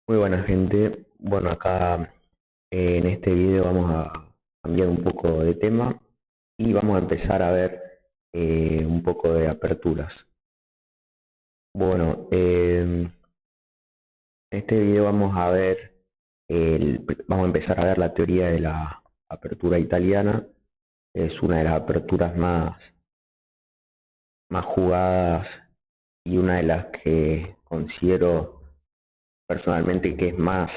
Muy buena gente. Bueno, acá en este video vamos a cambiar un poco de tema y vamos a empezar a ver un poco de aperturas. Bueno, en este video vamos a ver, vamos a empezar a ver la teoría de la apertura italiana. Es una de las aperturas más jugadas y una de las que considero personalmente que es más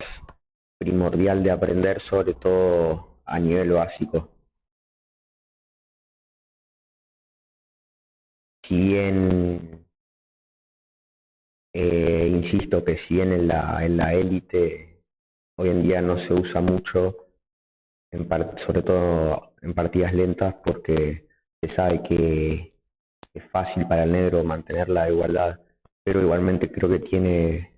primordial de aprender, sobre todo a nivel básico. Si bien, insisto que si bien en la élite hoy en día no se usa mucho, sobre todo en partidas lentas, porque se sabe que es fácil para el negro mantener la igualdad, pero igualmente creo que tiene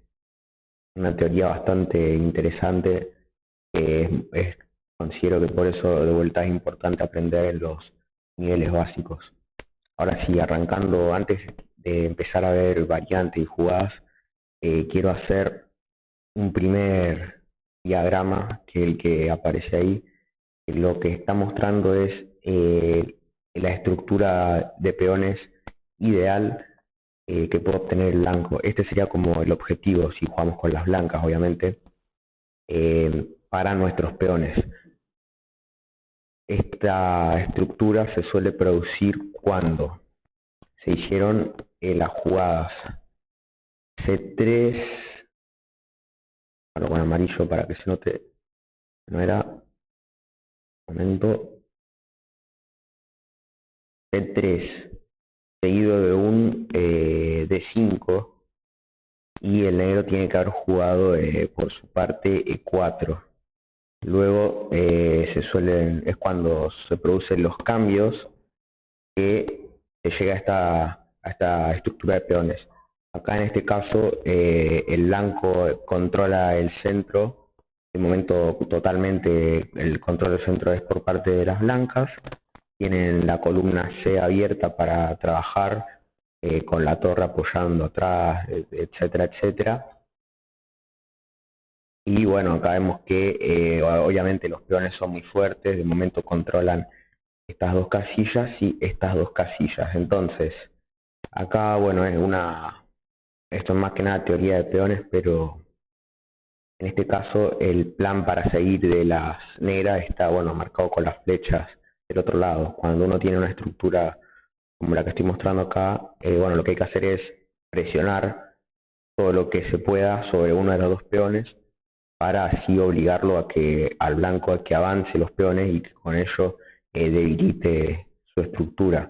una teoría bastante interesante. Considero que por eso de vuelta es importante aprender en los niveles básicos. Ahora sí, arrancando, antes de empezar a ver variantes y jugadas, quiero hacer un primer diagrama, que es el que aparece ahí. Lo que está mostrando es la estructura de peones ideal que puede obtener el blanco. Este sería como el objetivo, si jugamos con las blancas, obviamente, para nuestros peones. Esta estructura se suele producir cuando se hicieron las jugadas C3, bueno, con amarillo para que se note, no era, momento, C3, seguido de un D5, y el negro tiene que haber jugado por su parte E4. Luego es cuando se producen los cambios que se llega a esta estructura de peones. Acá en este caso el blanco controla el centro, de momento totalmente el control del centro es por parte de las blancas, tienen la columna C abierta para trabajar con la torre apoyando atrás, etcétera, etcétera. Y bueno, acá vemos que obviamente los peones son muy fuertes, de momento controlan estas dos casillas y estas dos casillas. Entonces, acá, bueno, esto es más que nada teoría de peones, pero en este caso el plan para seguir de las negras está, bueno, marcado con las flechas del otro lado. Cuando uno tiene una estructura como la que estoy mostrando acá, bueno, lo que hay que hacer es presionar todo lo que se pueda sobre uno de los dos peones para así obligarlo al blanco a que avance los peones y que con ello debilite su estructura,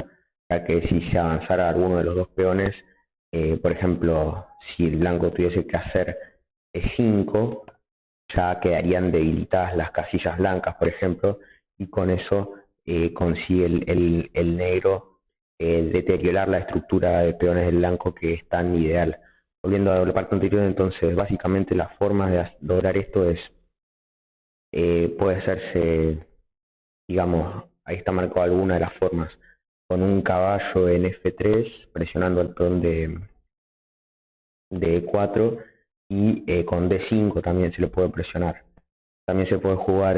ya que si se avanzara alguno de los dos peones, por ejemplo, si el blanco tuviese que hacer E5, ya quedarían debilitadas las casillas blancas, por ejemplo, y con eso consigue el negro deteriorar la estructura de peones del blanco, que es tan ideal. Volviendo a la parte anterior, entonces, básicamente la forma de lograr esto puede hacerse, digamos, ahí está marcado alguna de las formas, con un caballo en F3, presionando el peón de E4, y con D5 también se le puede presionar. También se puede jugar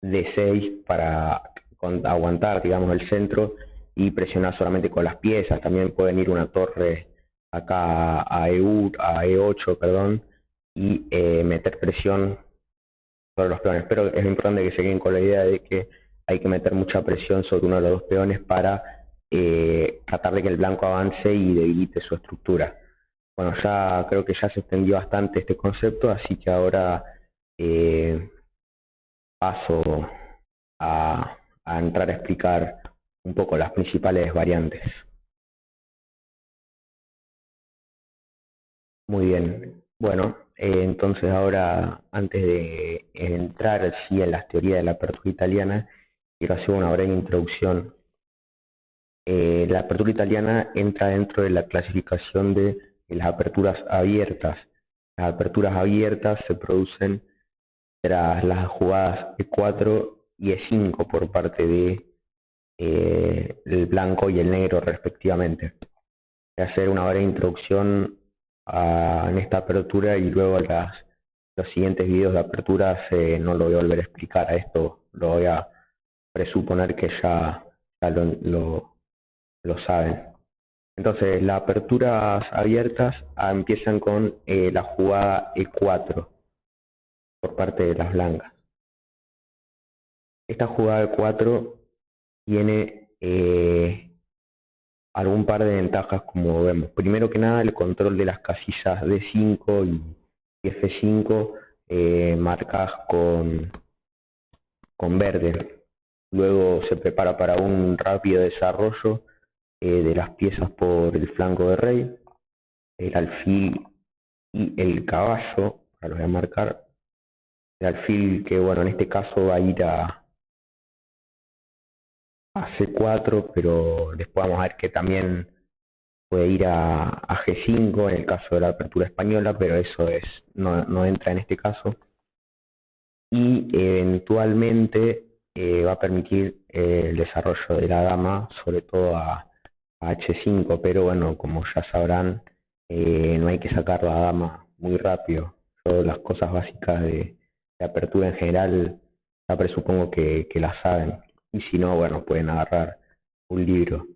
D6 para aguantar, digamos, el centro y presionar solamente con las piezas. También pueden ir una torre acá a E8, perdón, y meter presión sobre los peones. Pero es importante que se queden con la idea de que hay que meter mucha presión sobre uno de los dos peones para tratar de que el blanco avance y debilite su estructura. Bueno, ya creo que ya se extendió bastante este concepto, así que ahora eh, paso a entrar a explicar un poco las principales variantes. Muy bien. Bueno, entonces ahora, antes de entrar sí en las teorías de la apertura italiana, quiero hacer una breve introducción. La apertura italiana entra dentro de la clasificación de las aperturas abiertas. Las aperturas abiertas se producen tras las jugadas E4 y E5 por parte de el blanco y el negro respectivamente. Voy a hacer una breve introducción en esta apertura y luego los siguientes videos de aperturas no lo voy a volver a explicar. A esto lo voy a presuponer que ya lo saben. Entonces, las aperturas abiertas empiezan con la jugada E4 por parte de las blancas. Esta jugada E4 tiene algún par de ventajas, como vemos. Primero que nada, el control de las casillas D5 y F5 marcadas con verde. Luego se prepara para un rápido desarrollo de las piezas por el flanco de rey, el alfil y el caballo. Ahora los voy a marcar. El alfil que, bueno, en este caso va a ir a C4, pero después vamos a ver que también puede ir a G5 en el caso de la apertura española, pero eso no entra en este caso. Y eventualmente va a permitir el desarrollo de la dama, sobre todo a H5, pero bueno, como ya sabrán, no hay que sacar la dama muy rápido. Yo las cosas básicas de apertura en general ya presupongo que las saben, y si no, bueno, pueden agarrar un libro.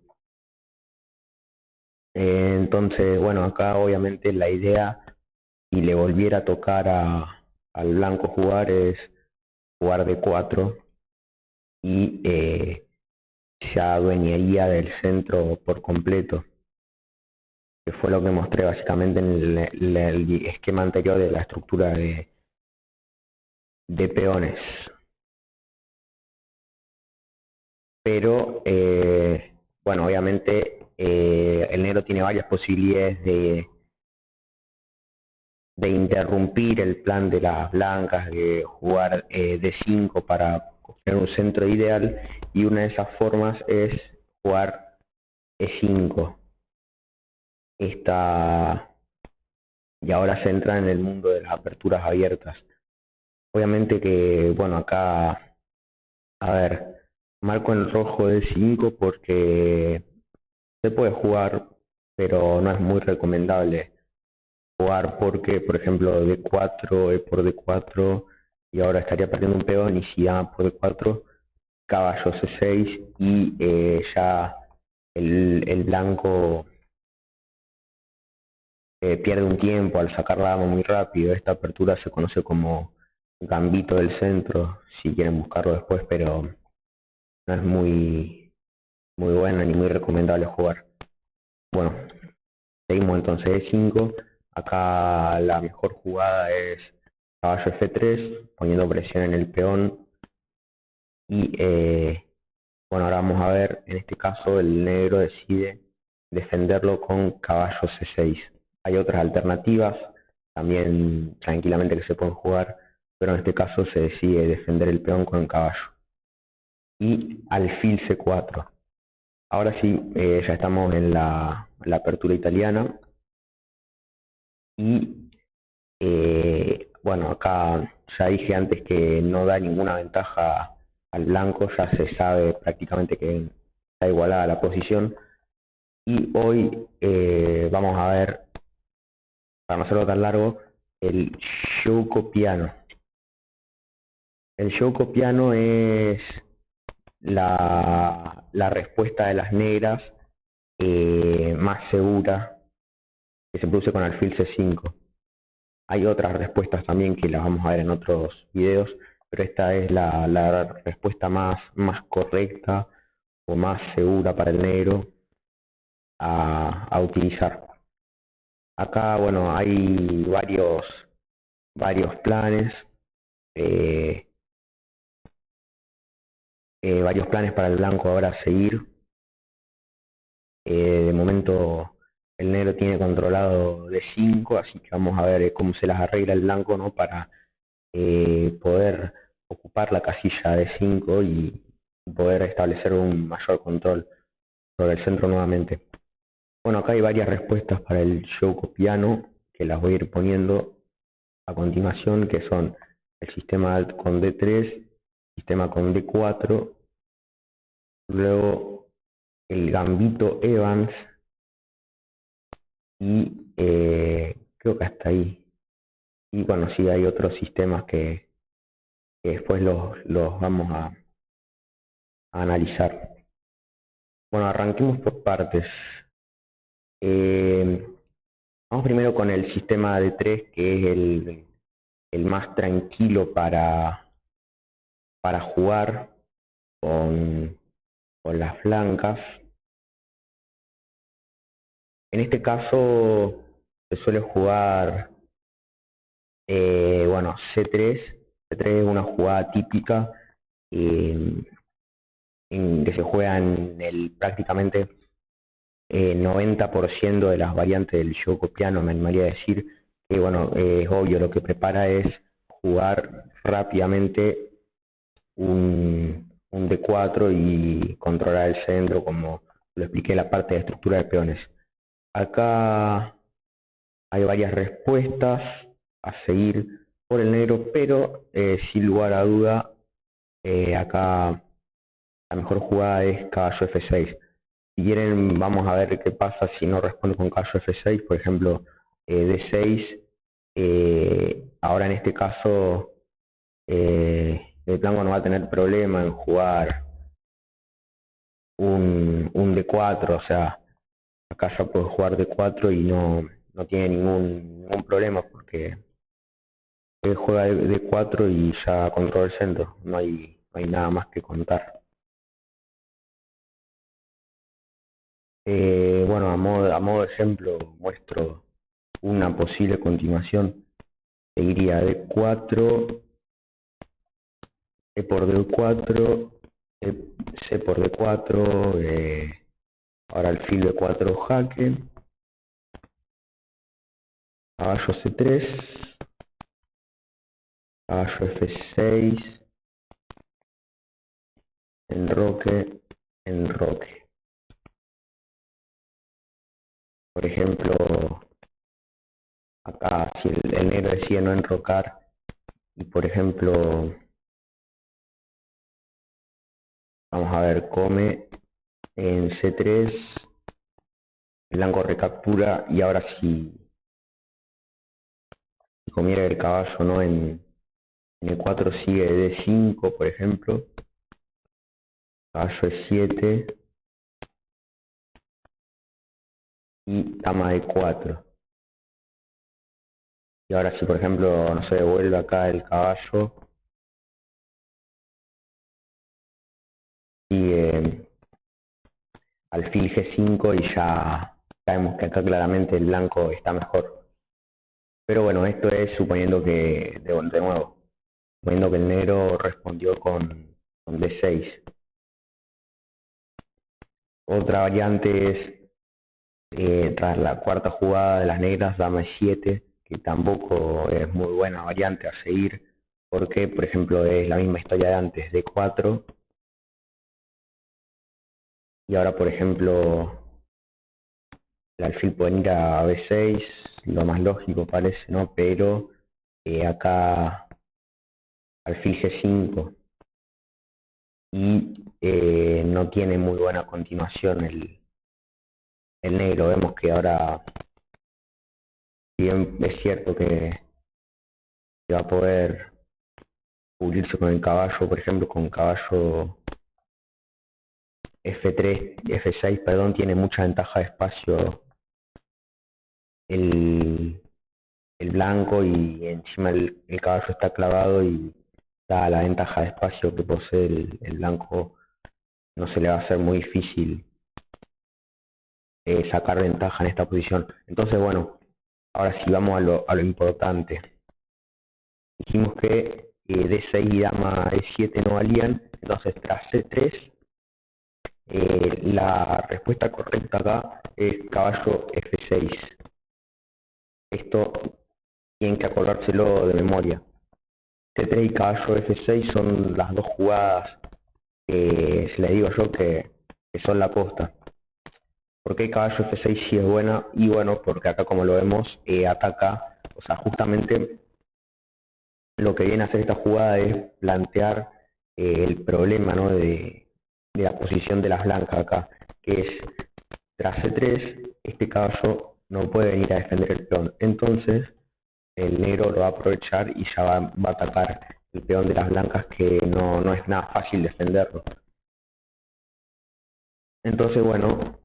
Entonces, bueno, acá obviamente la idea, si le volviera a tocar al blanco jugar, es jugar de 4 y se adueñaría del centro por completo, que fue lo que mostré básicamente en el esquema anterior de la estructura de peones. Pero, bueno, obviamente el negro tiene varias posibilidades de interrumpir el plan de las blancas, de jugar D5 para obtener un centro ideal, y una de esas formas es jugar E5. Y ahora se entra en el mundo de las aperturas abiertas. Obviamente que, bueno, acá, a ver, marco en rojo D5 porque se puede jugar, pero no es muy recomendable jugar porque, por ejemplo, D4, E por D4, y ahora estaría perdiendo un peón, y si dama por D4, caballo C6, y ya el blanco pierde un tiempo al sacar la dama muy rápido. Esta apertura se conoce como gambito del centro, si quieren buscarlo después, pero no es muy buena ni muy recomendable jugar. Bueno, seguimos entonces E5. Acá la mejor jugada es caballo F3, poniendo presión en el peón. Y bueno, ahora vamos a ver, en este caso el negro decide defenderlo con caballo C6. Hay otras alternativas también tranquilamente que se pueden jugar, pero en este caso se decide defender el peón con el caballo. Y alfil C4. Ahora sí, ya estamos en la apertura italiana. Y bueno, acá ya dije antes que no da ninguna ventaja al blanco, ya se sabe prácticamente que está igualada la posición. Y hoy vamos a ver, para no hacerlo tan largo, el Shoko piano. El Shoko piano es la respuesta de las negras más segura, que se produce con alfil C5. Hay otras respuestas también que las vamos a ver en otros videos, pero esta es la respuesta más correcta o más segura para el negro a utilizar. Acá, bueno, hay varios planes, eh, varios planes para el blanco ahora a seguir. De momento el negro tiene controlado D5, así que vamos a ver cómo se las arregla el blanco, ¿no? Para poder ocupar la casilla D5 y poder establecer un mayor control sobre el centro nuevamente. Bueno, acá hay varias respuestas para el Shoko piano que las voy a ir poniendo a continuación, que son el sistema alt con D3, sistema con D4, luego el gambito Evans y creo que hasta ahí. Y bueno, sí hay otros sistemas que después los vamos a analizar. Bueno, arranquemos por partes. Eh, Vamos primero con el sistema de tres, que es el más tranquilo para jugar con, con las blancas. En este caso se suele jugar, bueno, C3. C3 es una jugada típica eh, que se juega en el prácticamente 90% de las variantes del juego piano. Me animaría a decir que, bueno, es obvio, lo que prepara es jugar rápidamente un D4 y controlar el centro, como lo expliqué en la parte de estructura de peones. Acá hay varias respuestas a seguir por el negro, pero sin lugar a duda, acá la mejor jugada es caballo F6. Si quieren, vamos a ver qué pasa si no responde con caballo F6, por ejemplo, D6. Ahora en este caso, el blanco no va a tener problema en jugar un D4, o sea, acá ya puede jugar D4 y no tiene ningún problema porque él juega D4 y ya controla el centro, no hay nada más que contar. Bueno, a modo de ejemplo muestro una posible continuación. Seguiría D4, E por D4, C por D4, ahora alfil D4 jaque, caballo C3, caballo F6, enroque, enroque. Por ejemplo, acá si el negro decide no enrocar y por ejemplo, vamos a ver, come en C3, el blanco recaptura y ahora si comiera el caballo no en el 4 sigue D5, por ejemplo, caballo E7 y dama D4. Y ahora si por ejemplo, no se devuelve acá el caballo, sigue alfil G5 y ya sabemos que acá claramente el blanco está mejor. Pero bueno, esto es suponiendo que, de nuevo, suponiendo que el negro respondió con D6. Otra variante es, tras la cuarta jugada de las negras, dama E7, que tampoco es muy buena variante a seguir, porque, por ejemplo, es la misma historia de antes, D4, y ahora, por ejemplo, el alfil puede ir a B6, lo más lógico parece, ¿no? Pero acá alfil G5 y no tiene muy buena continuación el negro. Vemos que ahora, si bien es cierto que va a poder cubrirse con el caballo, por ejemplo, con caballo F3, F6, perdón, tiene mucha ventaja de espacio el, el blanco y encima el caballo está clavado y da la ventaja de espacio que posee el blanco, no se le va a hacer muy difícil sacar ventaja en esta posición. Entonces, bueno, ahora sí vamos a lo importante. Dijimos que D6 y dama E7 no valían, entonces tras C3 la respuesta correcta acá es caballo F6. Esto tienen que acordárselo de memoria. C3 y caballo F6 son las dos jugadas que se le digo yo que son la posta. ¿Por qué caballo F6 sí es buena? Y bueno, porque acá como lo vemos, ataca, o sea, justamente lo que viene a hacer esta jugada es plantear el problema, ¿no? de la posición de las blancas acá, que es tras C3, este caballo no puede venir a defender el peón. Entonces, el negro lo va a aprovechar y ya va a atacar el peón de las blancas, que no es nada fácil defenderlo. Entonces, bueno,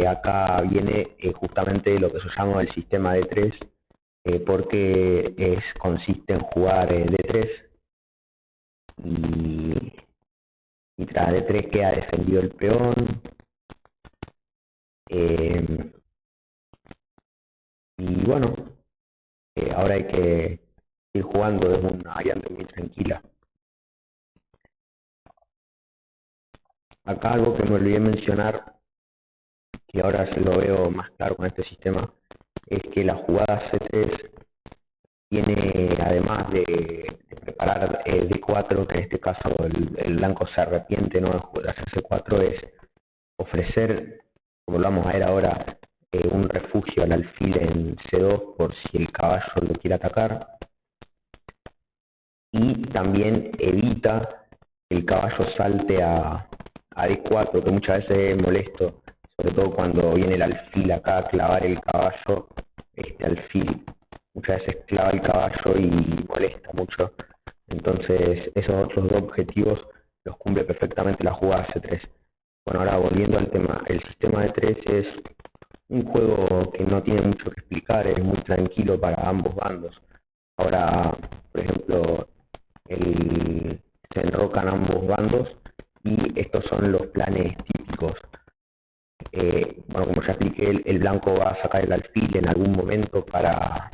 acá viene justamente lo que se llama el sistema de 3, porque consiste en jugar D3 y, y tras D3 queda defendido el peón. eh, y bueno, ahora hay que ir jugando, es una variante muy tranquila. Acá algo que me olvidé mencionar, que ahora se lo veo más claro con este sistema, es que la jugada C3 tiene, además de preparar D4, que en este caso el blanco se arrepiente, ¿no?, de hacer C4, es ofrecer, como lo vamos a ver ahora, un refugio al alfil en C2 por si el caballo lo quiere atacar, y también evita que el caballo salte a D4, que muchas veces es molesto, sobre todo cuando viene el alfil acá a clavar el caballo. Este alfil muchas veces clava el caballo y molesta mucho. Entonces esos otros dos objetivos los cumple perfectamente la jugada C3. Bueno, ahora volviendo al tema, el sistema de 3 es un juego que no tiene mucho que explicar, es muy tranquilo para ambos bandos. Ahora, por ejemplo, se enrocan ambos bandos y estos son los planes típicos. Bueno, como ya expliqué, el blanco va a sacar el alfil en algún momento para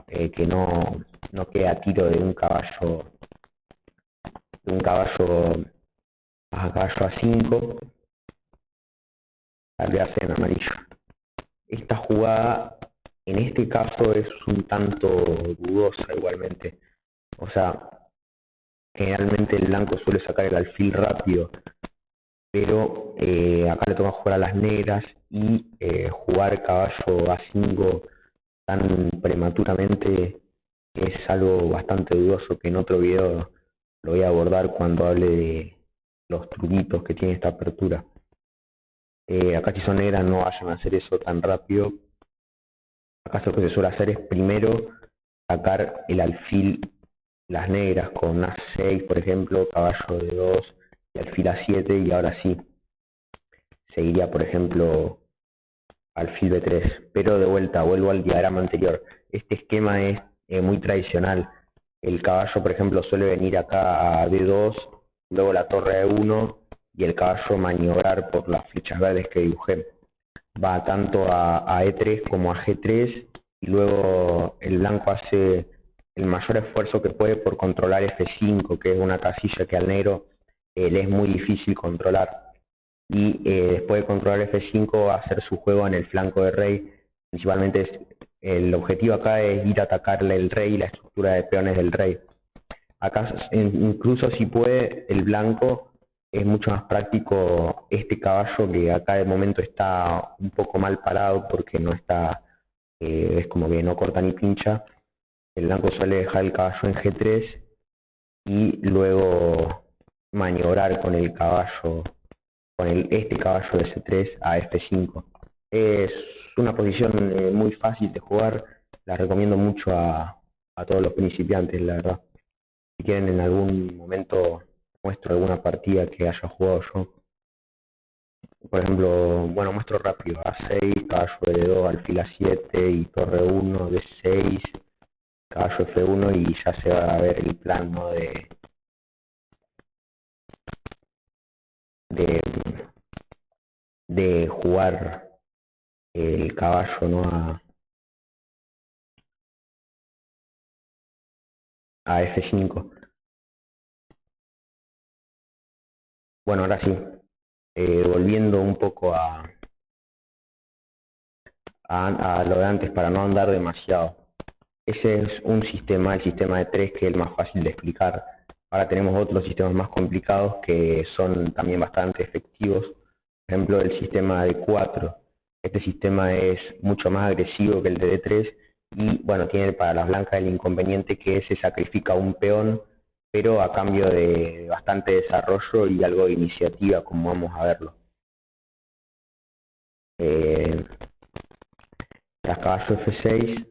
que no quede a tiro de un caballo a caballo A5, al que hace en amarillo. Esta jugada en este caso es un tanto dudosa igualmente. O sea, generalmente el blanco suele sacar el alfil rápido, pero acá le toca jugar a las negras y jugar caballo A5 tan prematuramente es algo bastante dudoso, que en otro video lo voy a abordar cuando hable de los truquitos que tiene esta apertura. Acá si son negras no vayan a hacer eso tan rápido. Acá lo que se suele hacer es primero sacar el alfil las negras con A6, por ejemplo, caballo de 2 y alfil A7, y ahora sí seguiría, por ejemplo, alfil B3. Pero de vuelta, vuelvo al diagrama anterior. Este esquema es muy tradicional. El caballo, por ejemplo, suele venir acá a D2, luego la torre E1 y el caballo maniobrar por las flechas verdes que dibujé. Va tanto a E3 como a G3, y luego el blanco hace el mayor esfuerzo que puede por controlar F5, que es una casilla que al negro le es muy difícil controlar. Y después de controlar F5 va a hacer su juego en el flanco de rey. Principalmente el objetivo acá es ir a atacarle el rey y la estructura de peones del rey. Acá incluso si puede el blanco, es mucho más práctico este caballo, que acá de momento está un poco mal parado porque no está, es como que no corta ni pincha. El blanco suele dejar el caballo en G3 y luego maniobrar con el caballo, con este caballo de C3 a F5. Es una posición muy fácil de jugar, la recomiendo mucho a todos los principiantes, la verdad. Si quieren en algún momento muestro alguna partida que haya jugado yo. Por ejemplo, bueno, muestro rápido: A6, caballo D2, alfil A7 y torre 1, D6, caballo F1, y ya se va a ver el plan, ¿no?, de, de jugar el caballo, ¿no?, a F5. Bueno, ahora sí, volviendo un poco a lo de antes para no andar demasiado. Ese es un sistema, el sistema de 3, que es el más fácil de explicar. Ahora tenemos otros sistemas más complicados que son también bastante efectivos. Por ejemplo, el sistema de 4. Este sistema es mucho más agresivo que el de D3 y, bueno, tiene para las blancas el inconveniente que se sacrifica un peón, pero a cambio de bastante desarrollo y algo de iniciativa, como vamos a verlo. eh, tras caballo F6,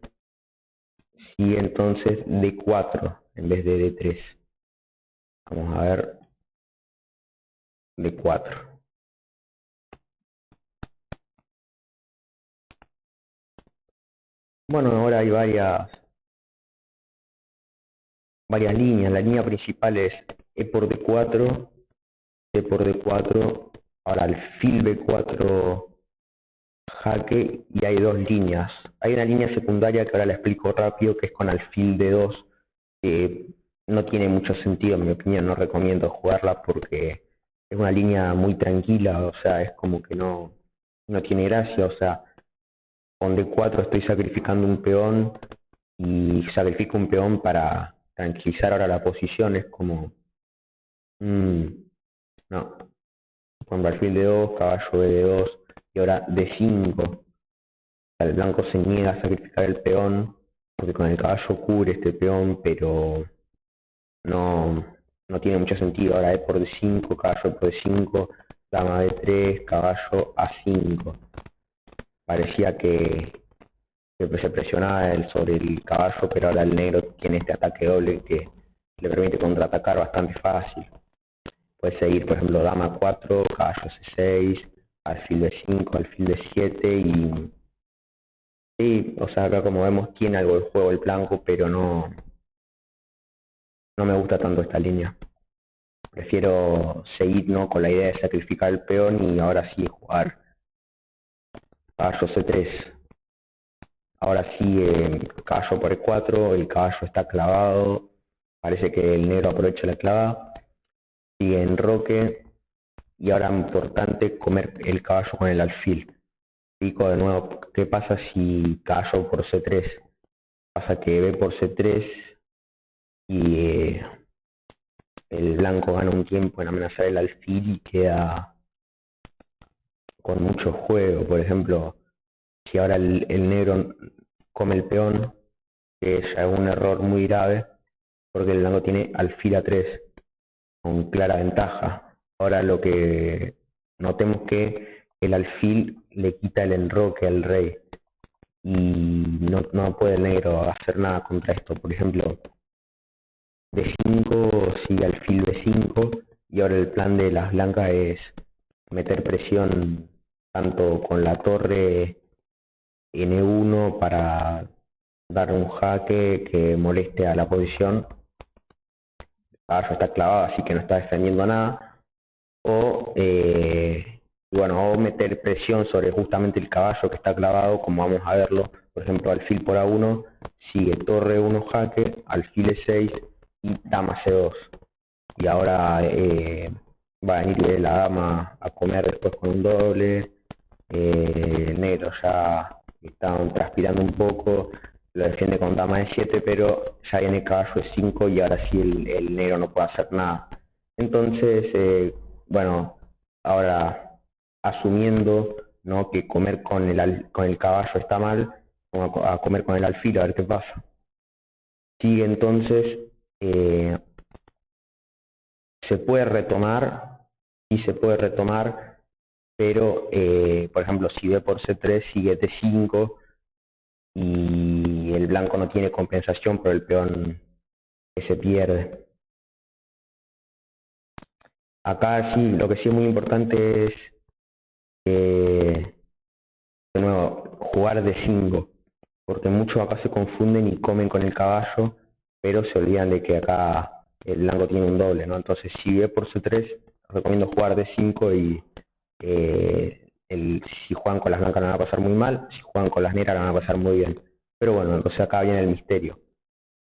sigue entonces D4 en vez de D3. Vamos a ver D4. Bueno, ahora hay varias líneas. La línea principal es E por D4, E por D4, ahora alfil B4 jaque, y hay dos líneas. Hay una línea secundaria que ahora la explico rápido, que es con alfil D2, que no tiene mucho sentido en mi opinión, no recomiendo jugarla porque es una línea muy tranquila, o sea, es como que no tiene gracia, o sea, con D4 estoy sacrificando un peón y sacrifico un peón para tranquilizar ahora la posición, es como, no, con alfil D2, caballo B2 y ahora D5, el blanco se niega a sacrificar el peón, porque con el caballo cubre este peón, pero no, no tiene mucho sentido. Ahora E por D5, caballo por D5, dama D3, caballo A5. Parecía que se presionaba sobre el caballo, pero ahora el negro tiene este ataque doble que le permite contraatacar bastante fácil. Puede seguir, por ejemplo, dama 4, caballo C6, alfil B5, alfil B7 y... Sí, o sea, acá como vemos tiene algo de juego el blanco, pero no me gusta tanto esta línea. Prefiero seguir, ¿no?, con la idea de sacrificar el peón y ahora sí jugar caballo C3. Ahora sí, caballo por E4, el caballo está clavado, parece que el negro aprovecha la clavada, sigue enroque y ahora importante comer el caballo con el alfil. Pico de nuevo, ¿qué pasa si caballo por C3? Pasa que B por C3 y el blanco gana un tiempo en amenazar el alfil y queda con mucho juego. Por ejemplo, si ahora el negro come el peón, que ya es un error muy grave, porque el blanco tiene alfil A3, con clara ventaja. Ahora lo que notemos que el alfil le quita el enroque al rey, y no puede el negro hacer nada contra esto. Por ejemplo, D5 sigue alfil B5, y ahora el plan de las blancas es meter presión tanto con la torre en E1 para dar un jaque que moleste a la posición. El caballo está clavado, así que no está defendiendo nada. O, o meter presión sobre justamente el caballo que está clavado, como vamos a verlo. Por ejemplo, alfil por A1, sigue torre 1 jaque, alfil E6 y dama C2. Y ahora va a venir la dama a comer después con un doble. El negro ya está transpirando un poco, lo defiende con dama de 7, pero ya viene caballo de 5 y ahora sí el negro no puede hacer nada. Entonces, ahora asumiendo, ¿no?, que comer con el caballo está mal, vamos a comer con el alfil a ver qué pasa. Sigue entonces, se puede retomar, y se puede retomar, pero por ejemplo si B por C3 sigue T5 y el blanco no tiene compensación por el peón que se pierde. Acá sí, lo que sí es muy importante es de nuevo jugar D5, porque muchos acá se confunden y comen con el caballo, pero se olvidan de que acá el blanco tiene un doble, ¿no? Entonces si B por C3 recomiendo jugar D5 y si juegan con las blancas la van a pasar muy mal, si juegan con las negras la van a pasar muy bien. Pero bueno, entonces acá viene el misterio.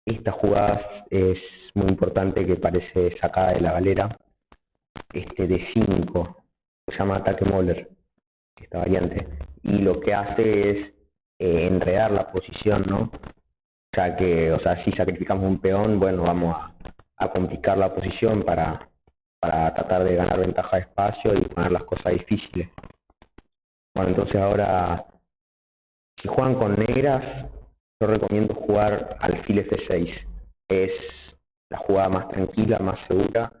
Esta jugada es muy importante, que parece sacada de la galera. Este D5 se llama ataque Moller, esta variante, y lo que hace es enredar la posición, ¿no? Ya que, o sea, si sacrificamos un peón, bueno, vamos a complicar la posición para tratar de ganar ventaja de espacio y poner las cosas difíciles. Bueno, entonces ahora, si juegan con negras, yo recomiendo jugar alfil F6. Es la jugada más tranquila, más segura,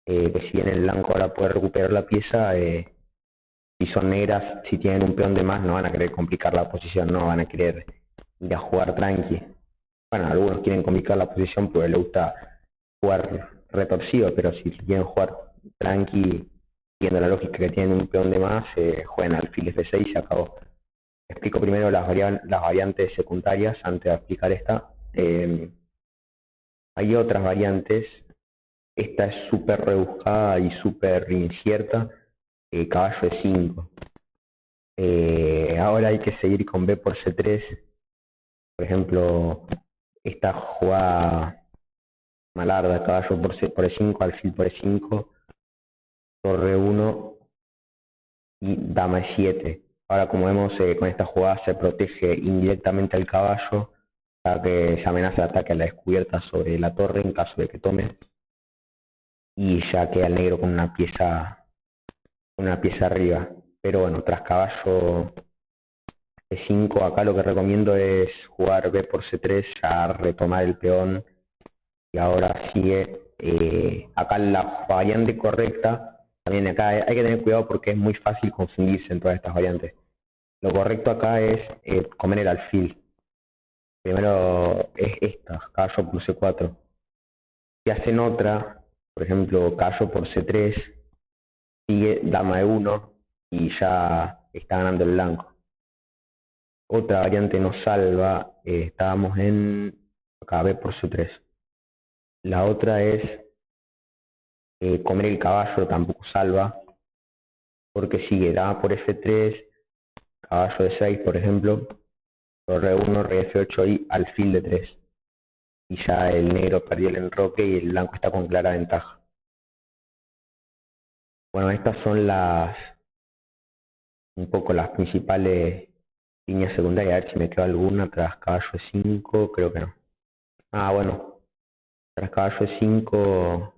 que si bien el blanco ahora puede recuperar la pieza, Si son negras, si tienen un peón de más, no van a querer complicar la posición, no van a querer ir a jugar tranqui. Bueno, algunos quieren complicar la posición porque les gusta jugar retorcido, pero si quieren jugar tranqui, siguiendo la lógica que tienen un peón de más, juegan alfil F6 y se acabó. Explico primero las variantes secundarias antes de explicar esta. Hay otras variantes. Esta es súper rebuscada y súper incierta. Caballo E5. Ahora hay que seguir con B por C3. Por ejemplo, esta jugada malarda, caballo por E5, alfil por E5, torre 1 y dama E7. Ahora, como vemos, con esta jugada se protege indirectamente al caballo, para que se amenaza de ataque a la descubierta sobre la torre en caso de que tome. Y ya queda el negro con una pieza arriba. Pero bueno, tras caballo E5, acá lo que recomiendo es jugar B por C3, ya retomar el peón. Y ahora sigue, acá la variante correcta, también acá hay que tener cuidado porque es muy fácil confundirse en todas estas variantes. Lo correcto acá es comer el alfil. Primero es esta, caballo por C4. Si hacen otra, por ejemplo, caballo por C3, sigue dama E1 y ya está ganando el blanco. Otra variante nos salva, estábamos en acá B por C3. La otra es comer el caballo, tampoco salva, porque sigue dama por F3, caballo de 6, por ejemplo, torre 1, rey F8 y alfil de 3. Y ya el negro perdió el enroque y el blanco está con clara ventaja. Bueno, estas son un poco las principales líneas secundarias. A ver si me queda alguna tras caballo E5, creo que no. Ah, bueno, tras caballo E5,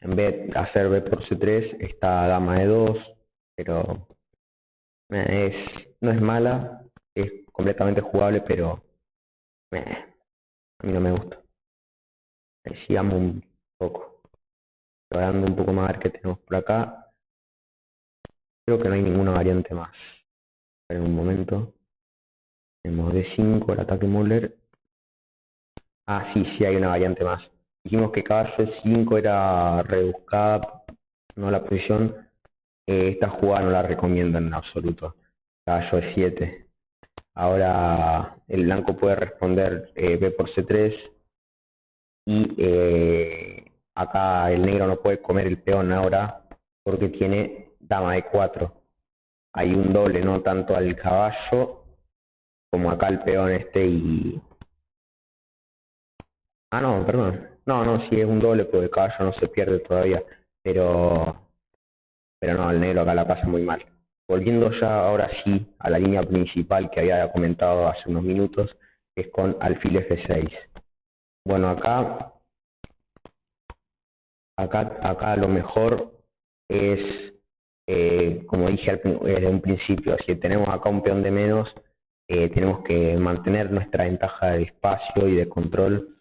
en vez de hacer B por C3, está dama E2, pero no es mala, es completamente jugable, pero a mí no me gusta. Sigamos un poco, explorando un poco más a ver qué tenemos por acá. Creo que no hay ninguna variante más. En un momento. Tenemos D5, el ataque Müller. Ah, sí, sí hay una variante más. Dijimos que caballo E5 era rebuscada, no la posición. Esta jugada no la recomiendo en absoluto. Caballo E7. Ahora el blanco puede responder B por C3 y acá el negro no puede comer el peón ahora porque tiene dama E4. Hay un doble, no tanto al caballo como acá el peón y... Ah, no, perdón. No, no, sí es un doble porque el caballo no se pierde todavía, pero no, el negro acá la pasa muy mal. Volviendo ya ahora sí a la línea principal que había comentado hace unos minutos, que es con alfil F6. Bueno, acá lo mejor es, como dije desde un principio, si tenemos acá un peón de menos, tenemos que mantener nuestra ventaja de espacio y de control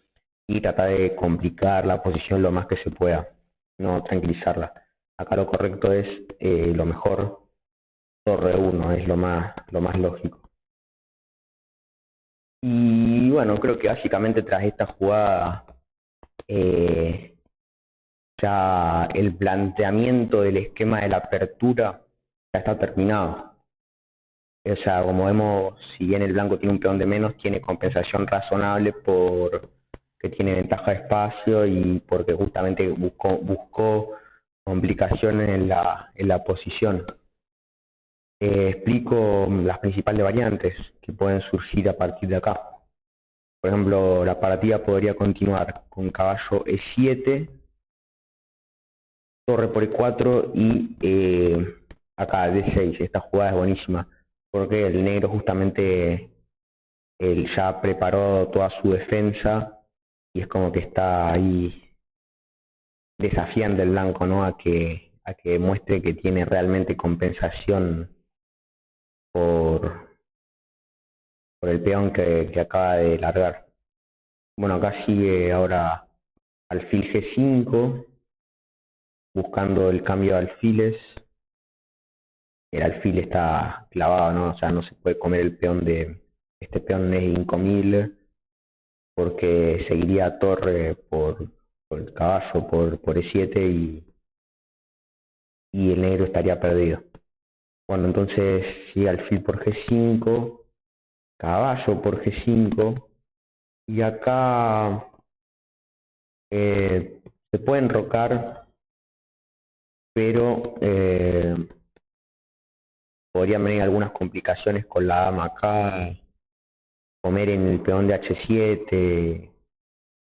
y tratar de complicar la posición lo más que se pueda, no tranquilizarla. Acá lo correcto es lo mejor, torre 1, es lo más lógico. Y bueno, creo que básicamente tras esta jugada ya el planteamiento del esquema de la apertura ya está terminado. O sea, como vemos, si bien el blanco tiene un peón de menos, tiene compensación razonable por que tiene ventaja de espacio y porque justamente buscó complicaciones en la posición. Explico las principales variantes que pueden surgir a partir de acá. Por ejemplo, la partida podría continuar con caballo E7, torre por E4 y acá D6. Esta jugada es buenísima porque el negro justamente él ya preparó toda su defensa y es como que está ahí desafiando el blanco, ¿no? A que muestre que tiene realmente compensación por, por el peón que acaba de largar. Bueno, acá sigue ahora alfil G5, buscando el cambio de alfiles. el alfil está clavado, ¿no? O sea, no se puede comer el peón de... Este peón es incomible porque seguiría torre por el caballo, por E7 y el negro estaría perdido. Bueno, entonces sigue alfil por G5, caballo por G5, y acá se puede enrocar, pero podrían venir algunas complicaciones con la dama acá, comer en el peón de H7,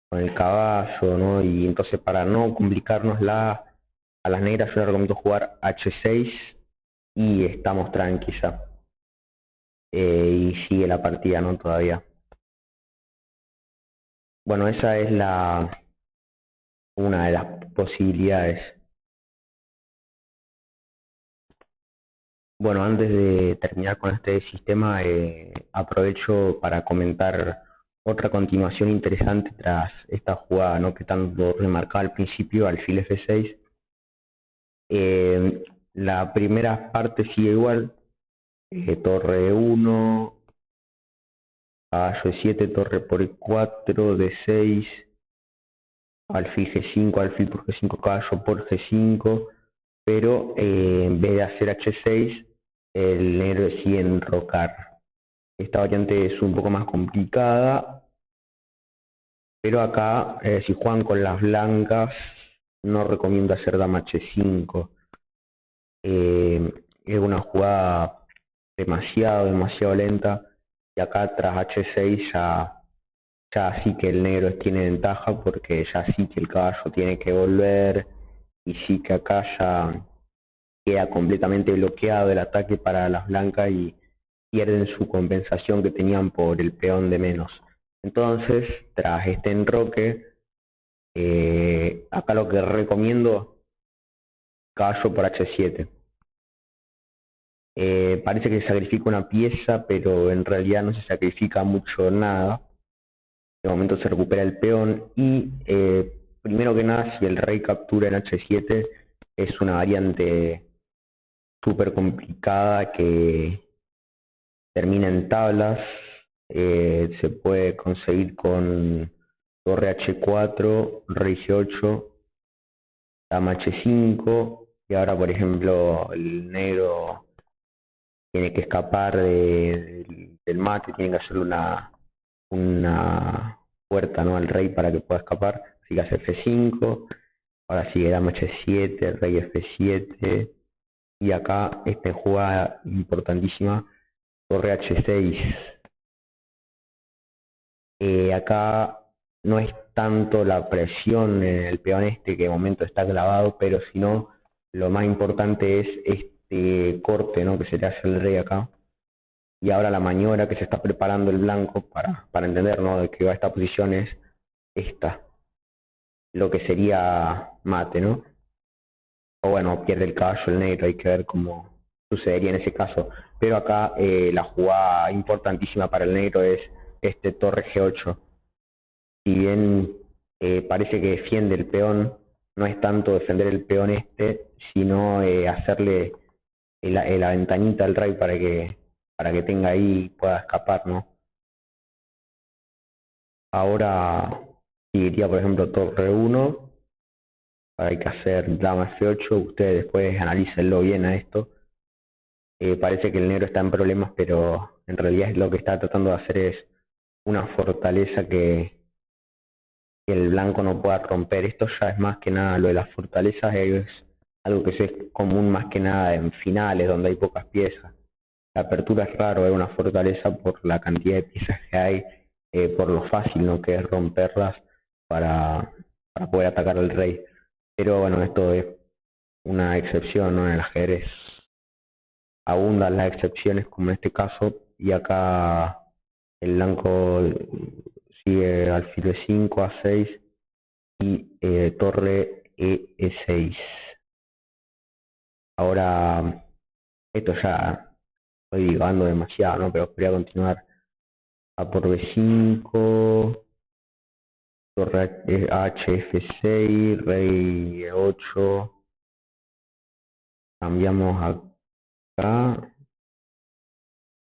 con el caballo, ¿no? Y entonces para no complicárnosla a las negras yo les recomiendo jugar H6 y estamos tranquilos ya. Y sigue la partida, ¿no? Todavía. Bueno, esa es una de las posibilidades. Bueno, antes de terminar con este sistema, aprovecho para comentar otra continuación interesante tras esta jugada, ¿no? Que tanto remarcaba al principio, alfil F6. La primera parte sigue igual, torre 1, caballo E7, torre por E4, D6, alfil G5, alfil por G5, caballo por G5, pero en vez de hacer H6, el negro decide enrocar. Esta variante es un poco más complicada, pero acá, si juegan con las blancas, no recomiendo hacer dama H5. Es una jugada demasiado lenta, y acá tras H6 ya sí que el negro tiene ventaja, porque ya sí que el caballo tiene que volver, y sí que acá ya queda completamente bloqueado el ataque para las blancas y pierden su compensación que tenían por el peón de menos. Entonces, tras este enroque, acá lo que recomiendo, caballo por H7. Parece que se sacrifica una pieza, pero en realidad no se sacrifica mucho nada. De momento se recupera el peón y, primero que nada, si el rey captura en H7, es una variante súper complicada que termina en tablas. Se puede conseguir con torre H4, rey G8, dama H5, y ahora por ejemplo el negro tiene que escapar del mate, tiene que hacerle una puerta, ¿no?, al rey para que pueda escapar, así que hace F5, ahora sigue dama H7, rey F7, y acá esta jugada importantísima, torre H6. Acá no es tanto la presión en el peón este, que de momento está clavado, pero sino lo más importante es este corte, ¿no?, que se le hace al rey acá. Y ahora la maniobra que se está preparando el blanco para entender, ¿no?, de que va a esta posición es esta, lo que sería mate, ¿no? O bueno, pierde el caballo el negro, hay que ver cómo sucedería en ese caso. Pero acá la jugada importantísima para el negro es este torre G8. Si bien parece que defiende el peón, no es tanto defender el peón este, sino hacerle la ventanita al rey para que tenga ahí y pueda escapar, ¿no? Ahora seguiría, por ejemplo, torre 1, hay que hacer dama F8, ustedes después analícenlo bien a esto. Parece que el negro está en problemas, pero en realidad lo que está tratando de hacer es una fortaleza que el blanco no pueda romper. Esto ya es más que nada, lo de las fortalezas es algo que es común más que nada en finales donde hay pocas piezas. La apertura es raro, es una fortaleza por la cantidad de piezas que hay, por lo fácil, ¿no?, que es romperlas para poder atacar al rey. Pero bueno, esto es una excepción, ¿no? En el ajedrez abundan las excepciones como en este caso, y acá el blanco sigue alfil E5, A6 y torre E6. Ahora, esto ya estoy divagando demasiado, ¿no?, pero podría continuar. A por B5, torre HF6, rey E8, cambiamos acá,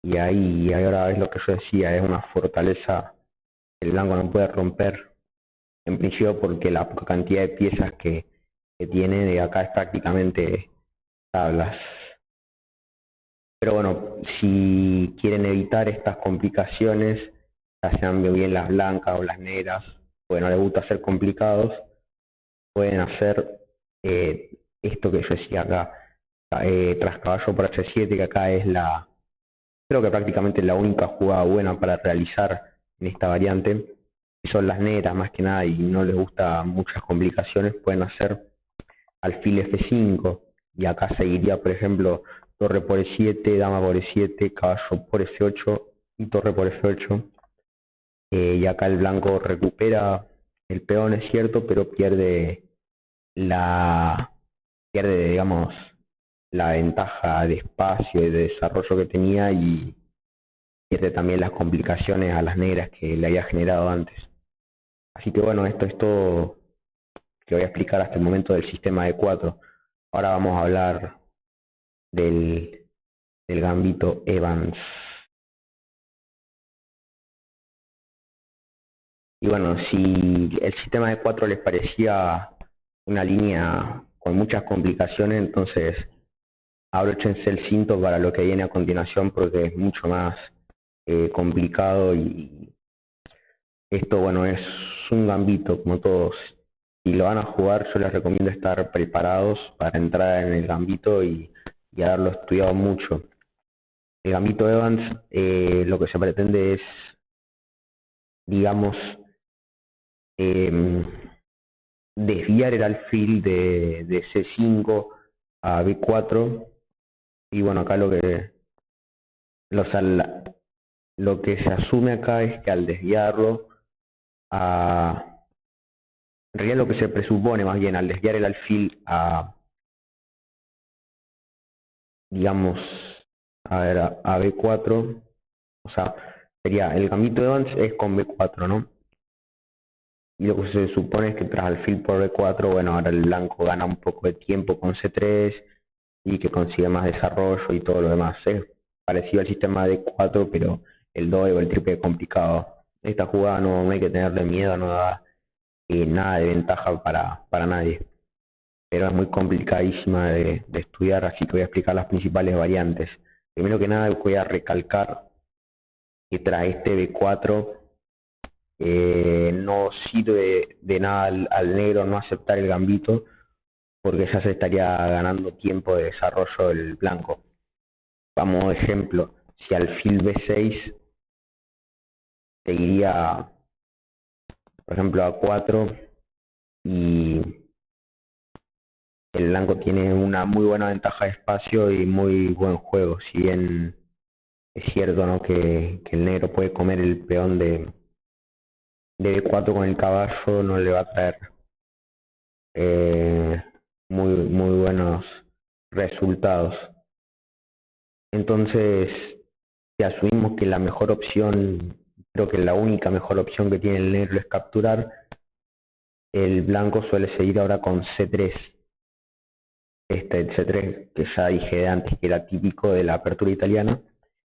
y ahora es lo que yo decía, es una fortaleza que el blanco no puede romper, en principio porque la poca cantidad de piezas que tiene de acá es prácticamente tablas. Pero bueno, si quieren evitar estas complicaciones, ya sean bien las blancas o las negras, porque no les gusta ser complicados, pueden hacer esto que yo decía acá, tras caballo por H7, que acá es creo que prácticamente la única jugada buena para realizar en esta variante, y son las negras más que nada y no les gusta muchas complicaciones, pueden hacer alfil F5, y acá seguiría, por ejemplo, torre por E7, dama por E7, caballo por F8 y torre por F8. Y acá el blanco recupera el peón, es cierto, pero la, pierde, digamos, la ventaja de espacio y de desarrollo que tenía y pierde también las complicaciones a las negras que le había generado antes. Así que bueno, esto es todo que voy a explicar hasta el momento del sistema de 4. Ahora vamos a hablar del, del gambito Evans. Y bueno, si el sistema de 4 les parecía una línea con muchas complicaciones, entonces abróchense el cinto para lo que viene a continuación porque es mucho más complicado y esto, bueno, es un gambito como todos. Si lo van a jugar, yo les recomiendo estar preparados para entrar en el gambito y haberlo estudiado mucho. El gambito Evans, lo que se pretende es, digamos, eh, desviar el alfil de C5 a B4 y bueno, acá los, lo que se asume acá es que al desviarlo a, en realidad lo que se presupone más bien al desviar el alfil a, digamos, a ver, a B4, o sea, sería el gambito de Evans es con B4, ¿no? Y lo que se supone es que tras alfil por B4, bueno, ahora el blanco gana un poco de tiempo con C3 y que consigue más desarrollo y todo lo demás. Es parecido al sistema de 4, pero el doble o el triple complicado. Esta jugada no hay que tenerle miedo, no da nada de ventaja para nadie. Pero es muy complicadísima de estudiar, así que voy a explicar las principales variantes. Primero que nada voy a recalcar que tras este B4 no sirve de nada al negro no aceptar el gambito, porque ya se estaría ganando tiempo de desarrollo del blanco. Vamos, ejemplo, si alfil B6 seguiría, por ejemplo, a 4 y el blanco tiene una muy buena ventaja de espacio y muy buen juego, si bien es cierto, ¿no?, que el negro puede comer el peón de B4 con el caballo, no le va a traer eh, muy buenos resultados. Entonces, si asumimos que la mejor opción, creo que la única mejor opción que tiene el negro es capturar, el blanco suele seguir ahora con C3. El C3, que ya dije de antes que era típico de la apertura italiana,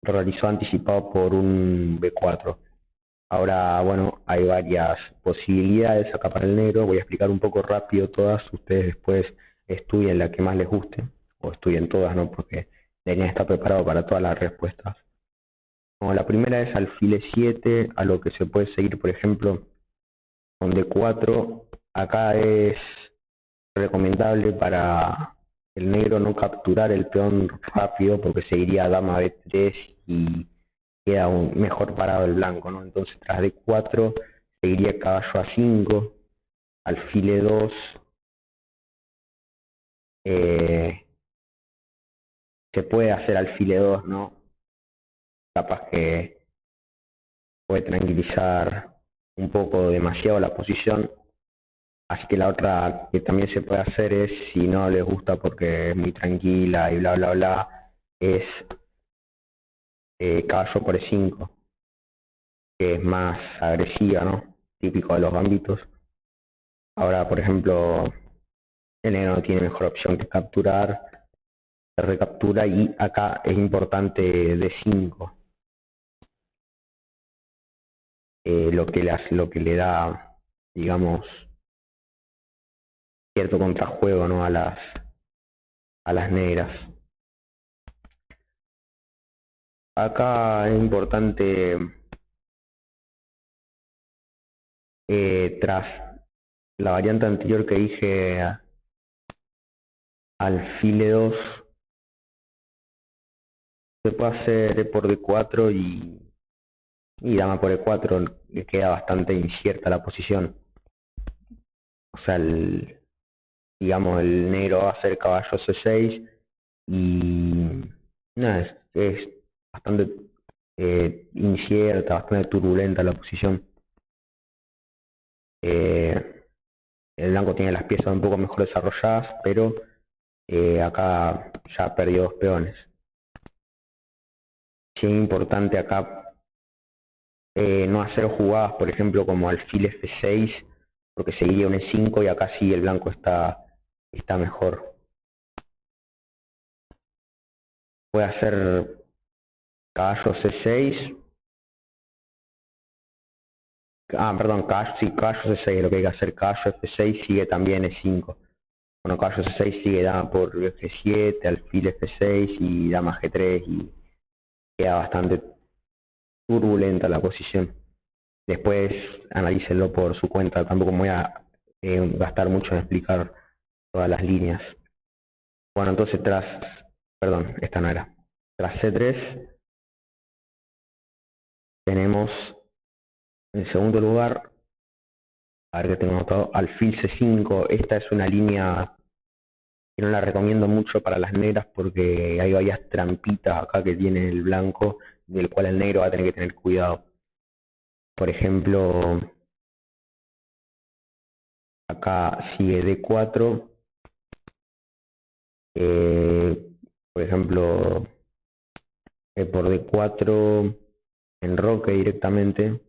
lo realizó anticipado por un B4. Ahora, bueno, hay varias posibilidades acá para el negro. Voy a explicar un poco rápido todas. Ustedes después estudien la que más les guste, o estudien todas, ¿no? Porque deberían estar preparados para todas las respuestas. Bueno, la primera es alfil E7, a lo que se puede seguir, por ejemplo, con D4. Acá es recomendable para el negro no capturar el peón rápido, porque seguiría dama B3 y queda mejor parado el blanco, ¿no? Entonces tras D4 seguiría caballo A5, alfil E2, se puede hacer alfil E2, ¿no? Capaz que puede tranquilizar un poco demasiado la posición. Así que la otra que también se puede hacer es, si no les gusta porque es muy tranquila y bla bla bla, es caballo por E5, que es más agresiva, ¿no? Típico de los gambitos. Ahora, por ejemplo, el negro no tiene mejor opción que capturar, de recaptura, y acá es importante D5, lo que le da, digamos, cierto contrajuego, ¿no? a las negras. Acá es importante, tras la variante anterior que dije, alfil E2, se puede hacer E por D4 y dama por E4, le queda bastante incierta la posición. O sea, digamos, el negro va a hacer caballo C6 y nada, es bastante incierta, bastante turbulenta la posición. El blanco tiene las piezas un poco mejor desarrolladas, pero acá ya perdió 2 peones. Sí es importante acá no hacer jugadas, por ejemplo, como alfil F6, porque seguiría un E5 y acá sí el blanco está mejor. Puede hacer caballo C6. Perdón, caballo C6, lo que hay que hacer, caballo F6 sigue también E5. Bueno, caballo C6 sigue dama por F7, alfil F6 y dama G3, y queda bastante turbulenta la posición. Después analícenlo por su cuenta, tampoco me voy a gastar mucho en explicar todas las líneas. Bueno, entonces perdón, esta no era. Tras C3 tenemos en segundo lugar, a ver qué tengo anotado, alfil C5. Esta es una línea que no la recomiendo mucho para las negras porque hay varias trampitas acá que tiene el blanco, del cual el negro va a tener que tener cuidado. Por ejemplo, acá sigue D4, por ejemplo, por D4 enroque directamente,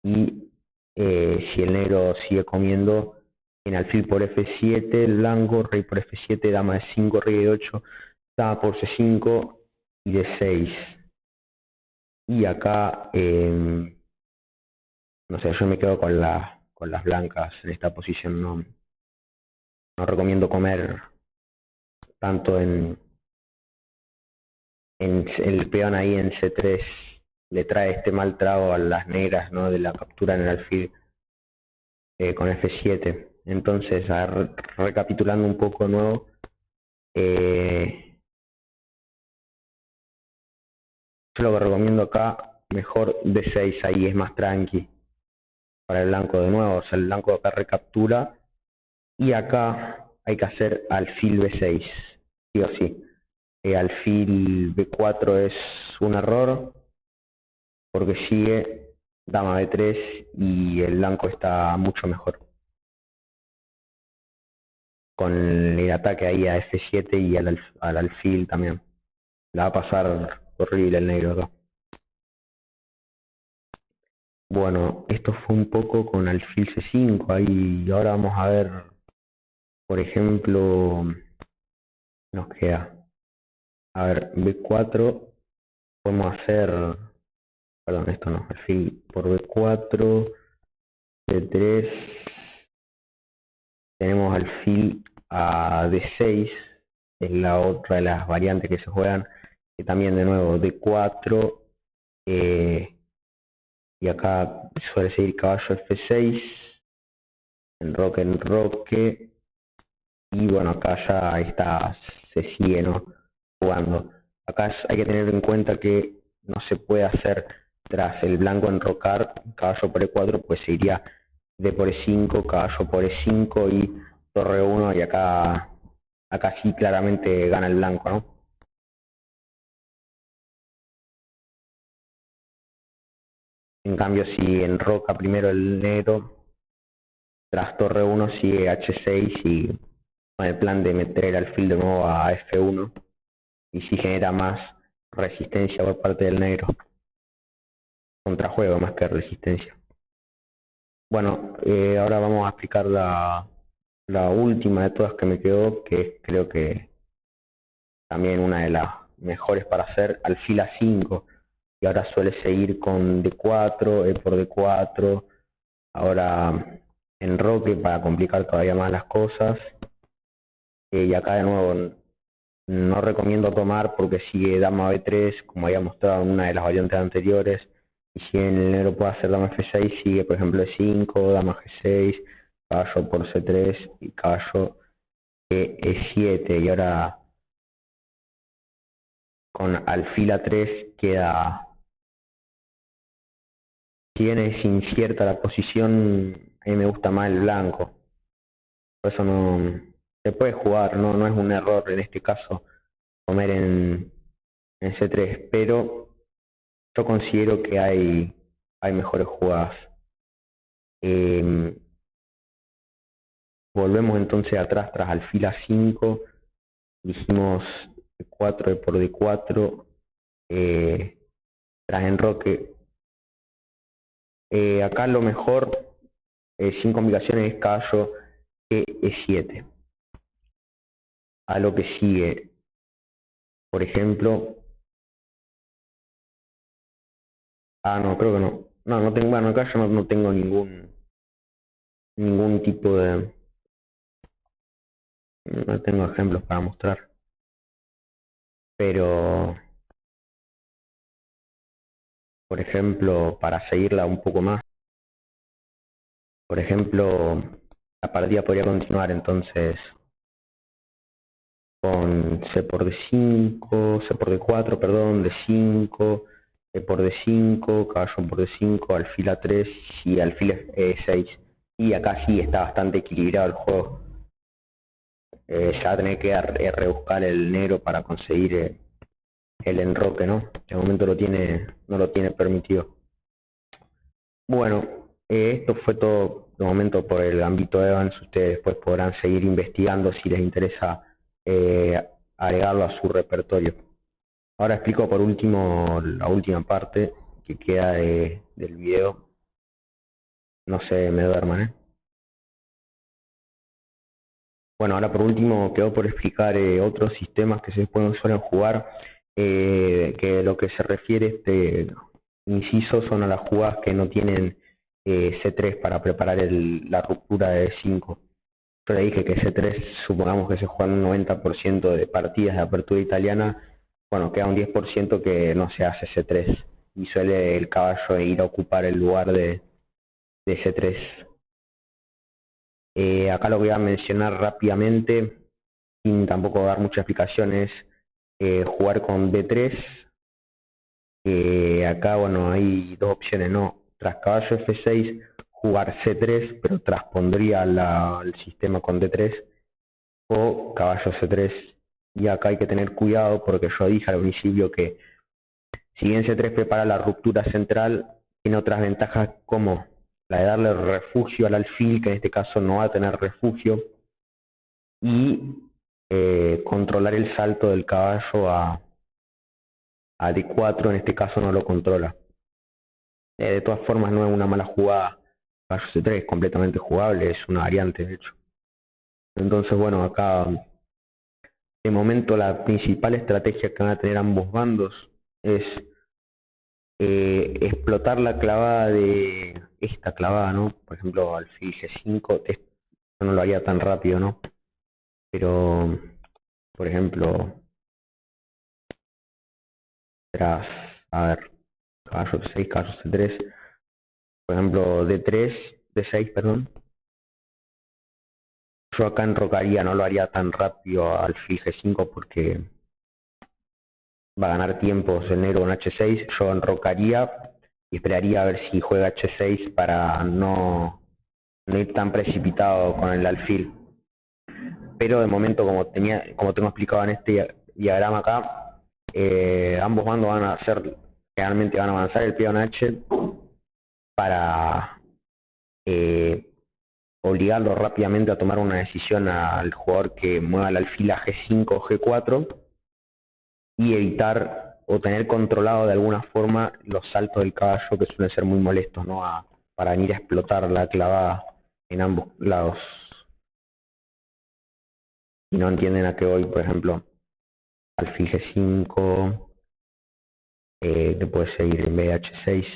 y si el negro sigue comiendo, en alfil por F7 el blanco, rey por F7, dama de 5, rey de 8, dama por C5 y D6. Y acá, no sé, yo me quedo con las blancas en esta posición. No recomiendo comer tanto en el peón ahí en C3. Le trae este mal trago a las negras, ¿no? De la captura en el alfil con F7. Entonces, recapitulando un poco de nuevo, yo lo que recomiendo acá, mejor D6, ahí es más tranqui para el blanco de nuevo. O sea, el blanco acá recaptura y acá hay que hacer alfil B6, sí o sí. Alfil B4 es un error porque sigue dama B3 y el blanco está mucho mejor con el ataque ahí a F7 y al alfil también. La va a pasar horrible el negro acá. Bueno, esto fue un poco con alfil C5 ahí, y ahora vamos a ver, por ejemplo, nos queda, a ver, B4, podemos hacer, perdón, esto no, alfil por B4, C3, tenemos alfil a D6, es la otra de las variantes que se juegan, que también de nuevo D4, y acá suele seguir caballo F6, enroque, y bueno, acá ya está, se sigue, ¿no? Jugando. Acá hay que tener en cuenta que no se puede hacer tras el blanco enrocar caballo por E4, pues se iría D por E5, caballo por E5 y torre 1, y acá sí claramente gana el blanco, ¿no? En cambio, si enroca primero el negro, tras torre 1 sigue H6 y con el plan de meter el alfil de nuevo a F1, y si genera más resistencia por parte del negro. Contrajuego más que resistencia. Bueno, ahora vamos a explicar la última de todas que me quedó, que es creo que también una de las mejores para hacer, alfil A5, y ahora suele seguir con D4, E por D4, ahora enroque para complicar todavía más las cosas, y acá de nuevo no recomiendo tomar porque sigue dama B3, como había mostrado en una de las variantes anteriores, y si el negro puede hacer dama F6, sigue por ejemplo E5, dama G6, caballo por C3 y caballo E7, y ahora con alfil A3 queda, si bien es incierta la posición, a mí me gusta más el blanco, por eso no se puede jugar, no es un error en este caso comer en C3, pero yo considero que hay mejores jugadas. Eh, Volvemos entonces atrás tras alfil A5, dijimos D4 por D4, tras enroque. Acá lo mejor, sin complicaciones, es caballo E7. A lo que sigue, por ejemplo, no, creo que no. No tengo, bueno, acá yo no tengo ningún tipo de, no tengo ejemplos para mostrar, pero por ejemplo, para seguirla un poco más, por ejemplo, la partida podría continuar entonces con C por D5, C por D4, perdón, D5, E por D5, caballo por D5, alfil A3 y alfil E6. Y acá sí está bastante equilibrado el juego. Ya va a tener que rebuscar el negro para conseguir el enroque, ¿no? De momento no lo tiene permitido. Bueno, esto fue todo de momento por el Gambito de Evans. Ustedes después podrán seguir investigando si les interesa agregarlo a su repertorio. Ahora explico por último la última parte que queda del video. No se me duerman, ¿eh? Bueno, ahora por último quedó por explicar otros sistemas que suelen jugar, que lo que se refiere este inciso son a las jugadas que no tienen C3 para preparar la ruptura de 5. Yo le dije que C3, supongamos que se juegan un 90% de partidas de apertura italiana, bueno, queda un 10% que no se hace C3 y suele el caballo ir a ocupar el lugar de C3. Acá lo voy a mencionar rápidamente, sin tampoco dar muchas explicaciones, jugar con D3. Acá, bueno, hay dos opciones, ¿no? Tras caballo F6, jugar C3, pero transpondría el sistema con D3, o caballo C3. Y acá hay que tener cuidado porque yo dije al principio que si bien C3 prepara la ruptura central, tiene otras ventajas como la de darle refugio al alfil, que en este caso no va a tener refugio, y controlar el salto del caballo a D4, en este caso no lo controla. De todas formas no es una mala jugada, caballo C3 es completamente jugable, es una variante de hecho. Entonces bueno, acá de momento la principal estrategia que van a tener ambos bandos es explotar la clavada de esta clavada, ¿no? Por ejemplo, alfil G5, esto no lo haría tan rápido, ¿no? Pero, por ejemplo, tras, a ver, caballo C6, caballo C3, por ejemplo, D3, D6, perdón, yo acá enrocaría, no lo haría tan rápido alfil G5 porque va a ganar tiempos el negro con H6, yo enrocaría y esperaría a ver si juega H6 para no ir tan precipitado con el alfil. Pero de momento, como tengo explicado en este diagrama acá, ambos bandos van a hacer, realmente van a avanzar el peón H para obligarlo rápidamente a tomar una decisión al jugador que mueva el alfil a G5 o G4 y evitar o tener controlado de alguna forma los saltos del caballo que suelen ser muy molestos, ¿no? Para venir a explotar la clavada en ambos lados. Y no entienden a qué voy, por ejemplo. alfil G5, que puede seguir en vez de H6.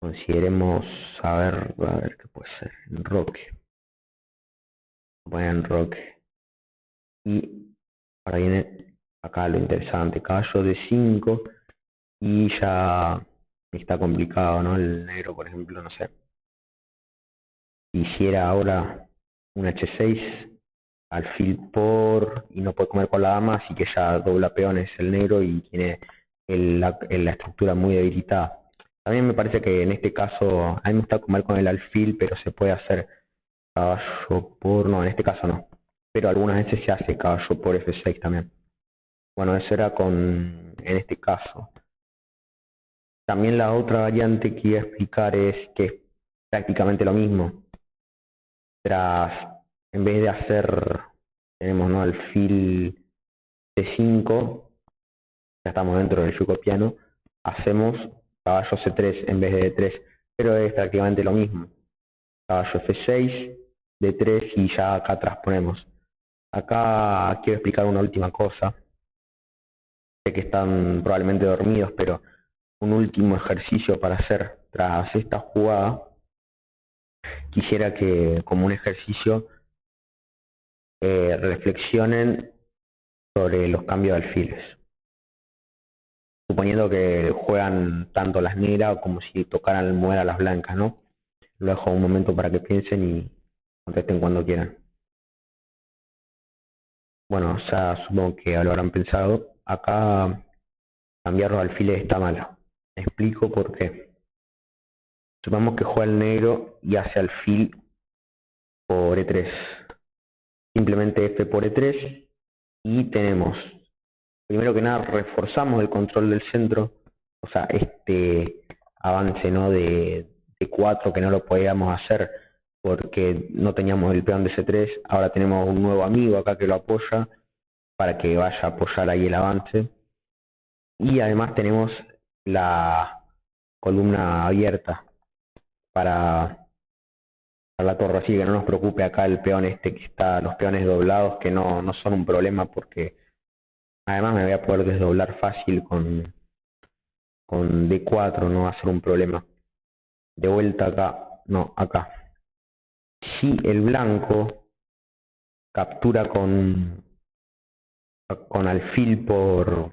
Consideremos, a ver qué puede ser, enroque. Voy a enroque. Y ahora viene acá lo interesante, caballo D5, y ya está complicado, ¿no? El negro, por ejemplo, no sé. Hiciera ahora un H6, alfil por, y no puede comer con la dama, así que ya dobla peones el negro y tiene la estructura muy debilitada. También me parece que en este caso, a mí me gusta comer con el alfil, pero se puede hacer caballo por, no, en este caso no. Pero algunas veces se hace caballo por F6 también. Bueno, eso era en este caso. También la otra variante que iba a explicar es que es prácticamente lo mismo. En vez de hacer, tenemos, ¿no?, alfil C5, ya estamos dentro del yugo piano, hacemos caballo C3 en vez de D3, pero es prácticamente lo mismo. Caballo F6, D3 y ya acá atrás ponemos. Acá quiero explicar una última cosa. Sé que están probablemente dormidos, pero un último ejercicio para hacer tras esta jugada. Quisiera que, como un ejercicio, reflexionen sobre los cambios de alfiles. Suponiendo que juegan tanto las negras como si tocaran mover a las blancas, ¿no? Lo dejo un momento para que piensen y contesten cuando quieran. Bueno, ya supongo que lo habrán pensado. Acá cambiar los alfiles está mal. Explico por qué. Supongamos que juega el negro y hace alfil por E3. Simplemente F por E3 y tenemos, primero que nada, reforzamos el control del centro, o sea, este avance, ¿no?, de 4 que no lo podíamos hacer porque no teníamos el peón de C3, ahora tenemos un nuevo amigo acá que lo apoya para que vaya a apoyar ahí el avance. Y además tenemos la columna abierta para la torre, así que no nos preocupe acá el peón este que está, los peones doblados, que no son un problema porque además me voy a poder desdoblar fácil con D4, no va a ser un problema. De vuelta acá, no, acá. Si el blanco captura con alfil por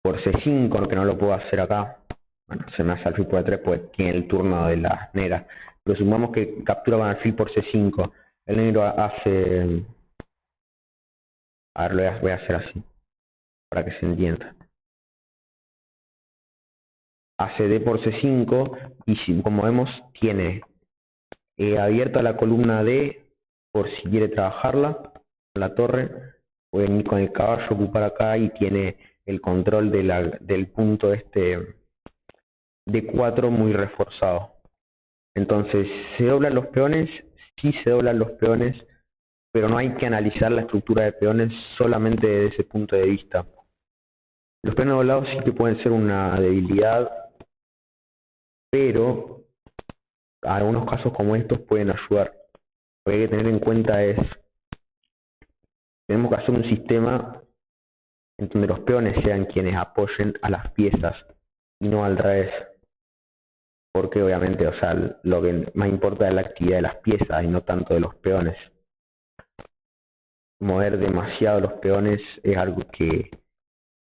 C5, que no lo puedo hacer acá, bueno, se me hace alfil por E3, pues tiene el turno de las negras. Pero supongamos que captura con alfil por C5, el negro hace, a ver, lo voy a hacer así, para que se entienda. Hace D por C5 y si, como vemos, tiene abierta la columna D por si quiere trabajarla, la torre, puede venir con el caballo, ocupar acá y tiene el control del punto este D4 muy reforzado. Entonces, ¿se doblan los peones? Sí se doblan los peones, pero no hay que analizar la estructura de peones solamente desde ese punto de vista. Los peones doblados sí que pueden ser una debilidad, pero algunos casos como estos pueden ayudar. Lo que hay que tener en cuenta es, tenemos que hacer un sistema en donde los peones sean quienes apoyen a las piezas y no al revés. Porque obviamente, o sea, lo que más importa es la actividad de las piezas y no tanto de los peones. Mover demasiado los peones es algo que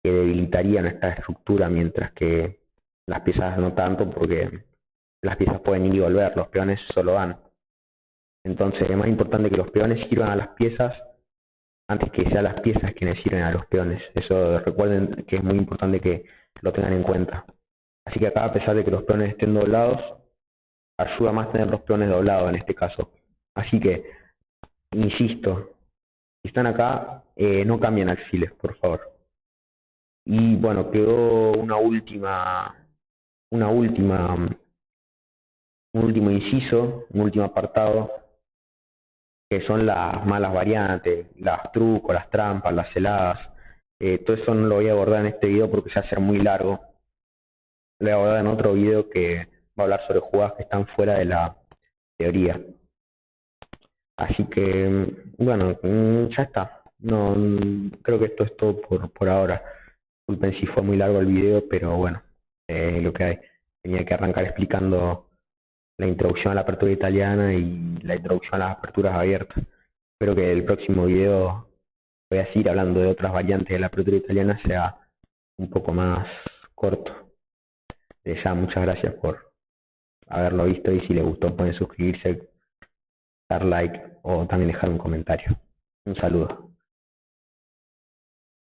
debilitaría nuestra estructura, mientras que las piezas no tanto, porque las piezas pueden ir y volver, los peones solo van. Entonces es más importante que los peones sirvan a las piezas antes que sean las piezas quienes sirven a los peones. Eso recuerden que es muy importante que lo tengan en cuenta. Así que acá, a pesar de que los peones estén doblados, ayuda más tener los peones doblados en este caso. Así que, insisto, si están acá, no cambien alfiles, por favor. Y bueno, quedó un último inciso, un último apartado, que son las malas variantes, las trucos, las trampas, las celadas. Todo eso no lo voy a abordar en este video porque se va a hacer muy largo. Lo voy a abordar en otro video que va a hablar sobre jugadas que están fuera de la teoría. Así que, bueno, ya está. no, creo que esto es todo por ahora. Disculpen si fue muy largo el video, pero bueno, lo que hay. Tenía que arrancar explicando la introducción a la apertura italiana y la introducción a las aperturas abiertas. Espero que el próximo video voy a seguir hablando de otras variantes de la apertura italiana, sea un poco más corto. Ya, muchas gracias por haberlo visto y si les gustó pueden suscribirse, dar like o también dejar un comentario. Un saludo.